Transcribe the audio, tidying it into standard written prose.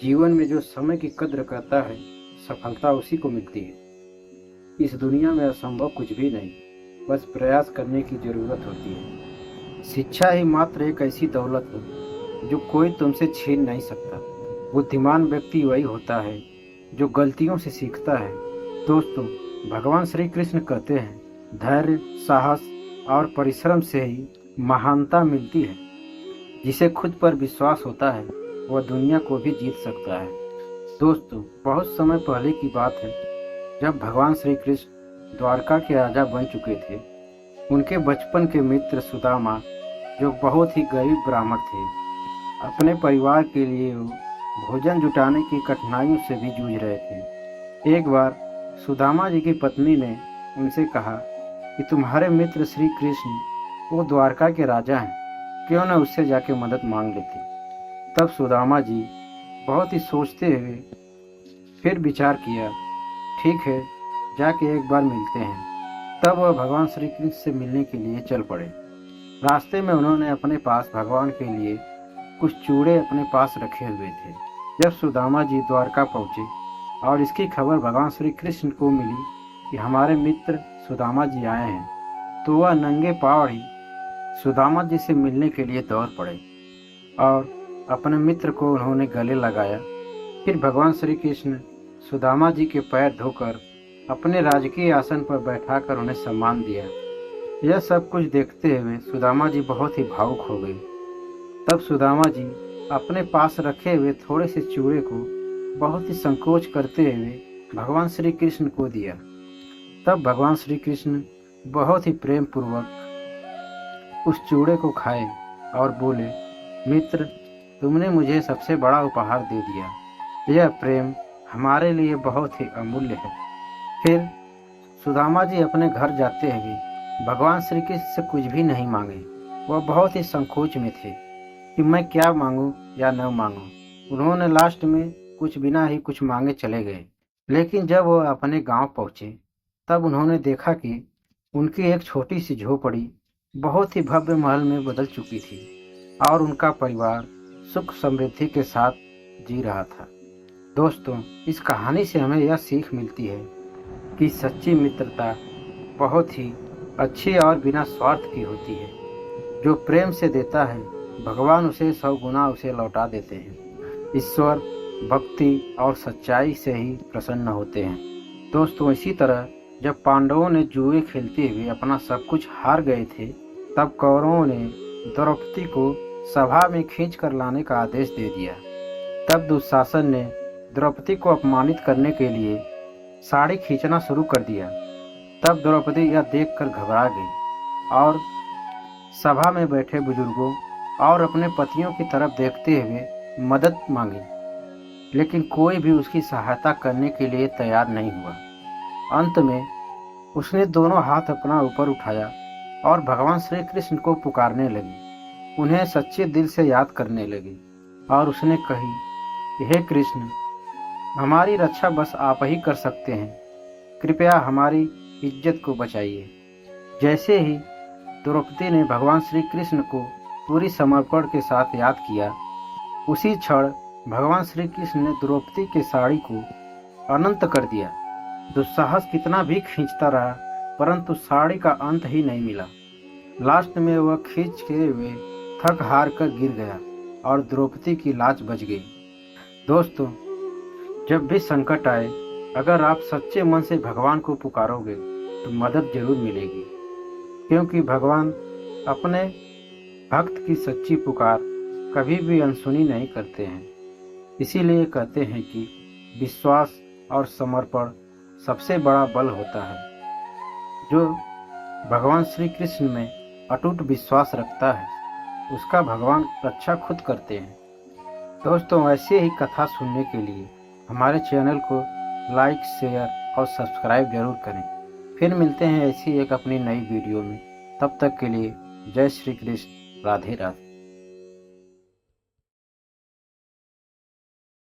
जीवन में जो समय की कद्र करता है, सफलता उसी को मिलती है। इस दुनिया में असंभव कुछ भी नहीं, बस प्रयास करने की जरूरत होती है। शिक्षा ही मात्र एक ऐसी दौलत है जो कोई तुमसे छीन नहीं सकता। बुद्धिमान व्यक्ति वही होता है जो गलतियों से सीखता है। दोस्तों, भगवान श्री कृष्ण कहते हैं, धैर्य, साहस और परिश्रम से ही महानता मिलती है। जिसे खुद पर विश्वास होता है वह दुनिया को भी जीत सकता है। दोस्तों, बहुत समय पहले की बात है, जब भगवान श्री कृष्ण द्वारका के राजा बन चुके थे। उनके बचपन के मित्र सुदामा, जो बहुत ही गरीब ब्राह्मण थे, अपने परिवार के लिए भोजन जुटाने की कठिनाइयों से भी जूझ रहे थे। एक बार सुदामा जी की पत्नी ने उनसे कहा कि तुम्हारे मित्र श्री कृष्ण वो द्वारका के राजा हैं, क्यों न उससे जाके मदद मांग लेते। तब सुदामा जी बहुत ही सोचते हुए फिर विचार किया, ठीक है, जाके एक बार मिलते हैं। तब वह भगवान श्री कृष्ण से मिलने के लिए चल पड़े। रास्ते में उन्होंने अपने पास भगवान के लिए कुछ चूड़े अपने पास रखे हुए थे। जब सुदामा जी द्वारका पहुँचे और इसकी खबर भगवान श्री कृष्ण को मिली कि हमारे मित्र सुदामा जी आए हैं, तो वह नंगे पाँव ही सुदामा जी से मिलने के लिए दौड़ पड़े और अपने मित्र को उन्होंने गले लगाया। फिर भगवान श्री कृष्ण सुदामा जी के पैर धोकर अपने राजकीय आसन पर बैठाकर उन्हें सम्मान दिया। यह सब कुछ देखते हुए सुदामा जी बहुत ही भावुक हो गए। तब सुदामा जी अपने पास रखे हुए थोड़े से चूड़े को बहुत ही संकोच करते हुए भगवान श्री कृष्ण को दिया। तब भगवान श्री कृष्ण बहुत ही प्रेम पूर्वक उस चूड़े को खाए और बोले, मित्र, तुमने मुझे सबसे बड़ा उपहार दे दिया। यह प्रेम हमारे लिए बहुत ही अमूल्य है। फिर सुदामा जी अपने घर जाते हुए भगवान श्री कृष्ण से कुछ भी नहीं मांगे। वह बहुत ही संकोच में थे कि मैं क्या मांगूं या न मांगूं। उन्होंने लास्ट में कुछ बिना ही कुछ मांगे चले गए। लेकिन जब वह अपने गांव पहुंचे, तब उन्होंने देखा कि उनकी एक छोटी सी झोपड़ी बहुत ही भव्य महल में बदल चुकी थी और उनका परिवार सुख समृद्धि के साथ जी रहा था। दोस्तों, इस कहानी से हमें यह सीख मिलती है कि सच्ची मित्रता बहुत ही अच्छी और बिना स्वार्थ की होती है। जो प्रेम से देता है, भगवान उसे 100 गुना उसे लौटा देते हैं। ईश्वर भक्ति और सच्चाई से ही प्रसन्न होते हैं। दोस्तों, इसी तरह जब पांडवों ने जुए खेलते हुए अपना सब कुछ हार गए थे, तब कौरवों ने द्रौपदी को सभा में खींच कर लाने का आदेश दे दिया। तब दुशासन ने द्रौपदी को अपमानित करने के लिए साड़ी खींचना शुरू कर दिया। तब द्रौपदी यह देखकर घबरा गई और सभा में बैठे बुजुर्गों और अपने पतियों की तरफ देखते हुए मदद मांगी, लेकिन कोई भी उसकी सहायता करने के लिए तैयार नहीं हुआ। अंत में उसने दोनों हाथ अपना ऊपर उठाया और भगवान श्री कृष्ण को पुकारने लगी, उन्हें सच्चे दिल से याद करने लगी और उसने कही, हे कृष्ण, हमारी रक्षा बस आप ही कर सकते हैं, कृपया हमारी इज्जत को बचाइए। जैसे ही द्रौपदी ने भगवान श्री कृष्ण को पूरी समर्पण के साथ याद किया, उसी क्षण भगवान श्री कृष्ण ने द्रौपदी के साड़ी को अनंत कर दिया। दुस्साहस कितना भी खींचता रहा, परंतु साड़ी का अंत ही नहीं मिला। लास्ट में वह खींचते हुए थक हार कर गिर गया और द्रौपदी की लाज बच गई। दोस्तों, जब भी संकट आए, अगर आप सच्चे मन से भगवान को पुकारोगे तो मदद जरूर मिलेगी, क्योंकि भगवान अपने भक्त की सच्ची पुकार कभी भी अनसुनी नहीं करते हैं। इसीलिए कहते हैं कि विश्वास और समर्पण सबसे बड़ा बल होता है। जो भगवान श्री कृष्ण में अटूट विश्वास रखता है, उसका भगवान रक्षा खुद करते हैं। दोस्तों, ऐसे ही कथा सुनने के लिए हमारे चैनल को लाइक, शेयर और सब्सक्राइब जरूर करें। फिर मिलते हैं ऐसी एक अपनी नई वीडियो में। तब तक के लिए जय श्री कृष्ण, राधे राधे।